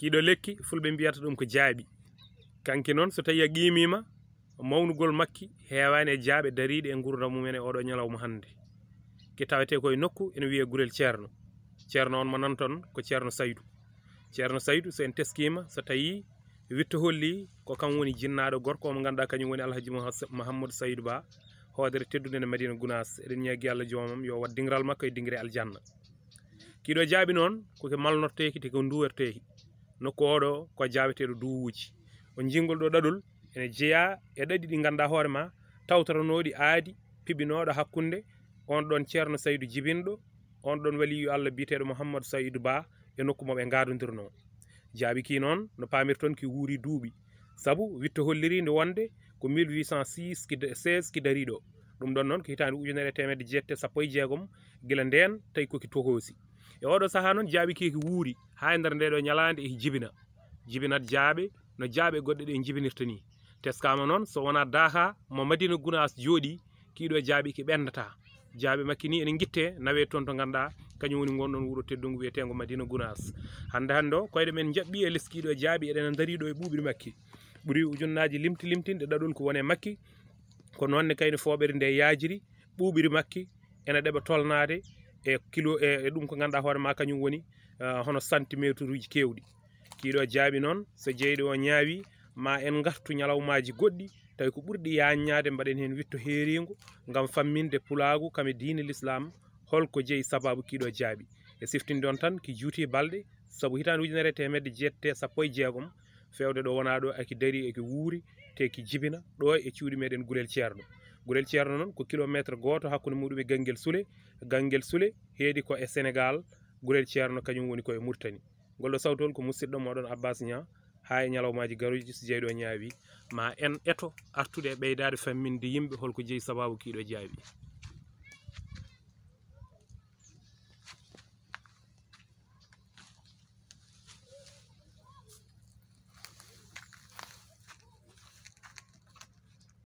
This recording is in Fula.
kiiɗo lekki fulɓe mbiyata ɗum ko jaaɓi. Kanki noon so tawi a qimima mawnugol makki heewani e jaaɓe dariɗe e gurdam mumen e oɗo ñalawma hannde. Ki tawete koye nokku ene wiye Gurel Ceerno. Ceerno on mo nanton ko Ceerno Saydou. Ceerno Saydou so en teskima so tawi witto holli ko kam woni jinnaɗo gorko omo ganduɗa kañum woni Alhaji Mouhamadou Saydou Ba, hoodere teddude ne Madina Gounass. Eɗen ñaagui Allah joomum yo wat dingral makko e dingre aljanna. Kiiɗo jaaɓi noon koko malnorteki te ko duwerteki. Nokku oɗo ko jaabeteɗo duwuji. O jingol ɗo ɗaɗol ene jeeya e ɗaɗi ɗi ganduɗa hoorema tawtoranoɗi aadi piɓinoɗo hakkunde on ɗon Ceerno Saydou jibinɗo, on ɗon waliyu Allah biteɗo Mouhamadou Saydou Ba e nokku moɓe gadodirno. Jaaɓi ki noon no pamirton ki wuuri duuɓi, saabu witto holliri nde wonde ko 1806 16 ki dari ɗo. Ɗum ɗon noon ko hitande ujunere temedde jeetati sappo e jeegom gila nden tawi koki tokosi. E oɗo saaha noon jaaɓi ki wuuri ha e nder nde ɗo ñalande e jibinat jaaɓe no jaaɓe goɗɗe ɗe jibinirta ni. Teskama noon so wona daaha mo Madina Gounass jooɗi kiiɗo jaaɓi ki ɓendata. Jaaɓe makki ni ene guitte nawe toon to ganduɗa kañum woni gonɗon wuuro teddungu wiyetengo Madina Gounass. Hande o koyɗe men jaɓɓi e less kiiɗo jaaɓi eɗen daariɗo e ɓuuɓri makki ɓuuri ujunnaji limtinde ɗaɗol ko wone makki ko nonne kayne fooɓere nde yaajiri ɓuuɓri makki ene ɗeɓa tolnade e kilo e ɗum ko ganduɗa hoorema kañum woni hono centimétre uji kewɗi. Kiiɗo jaaɓi noon so jeyɗo o ñaawi ma en gartu ñalawmaji goɗɗi tawi ko ɓurɗi yaññade mbaɗen hen witto heeringo gam famminde pulagu kame diine l'islam holko jeeyi sababu kiiɗo jaaɓi. E siftinde on tan ki juuti balɗe saabu hitande ujunere temedde jeetati sappo e jeegom fewde ɗo wona ɗo aki daari eki wuuri te ki jibina ɗo e cuuɗi meɗen Gurel Ceerno. Gurel Ceerno noon ko kilométre goto hakkude muɗum e Ganguel Soule heedi ko e Sénégal. Gurel Ceerno kañum woni ko e Mauritanie. Ngol ɗo sawtol ko musidɗo moɗon Abbas Niang ha e ñalawmaji garuji so jeyɗo ñaawi ma en eto artude e ɓeydade famminde yimɓe holko jeeyi sababu kiiɗo jaaɓi.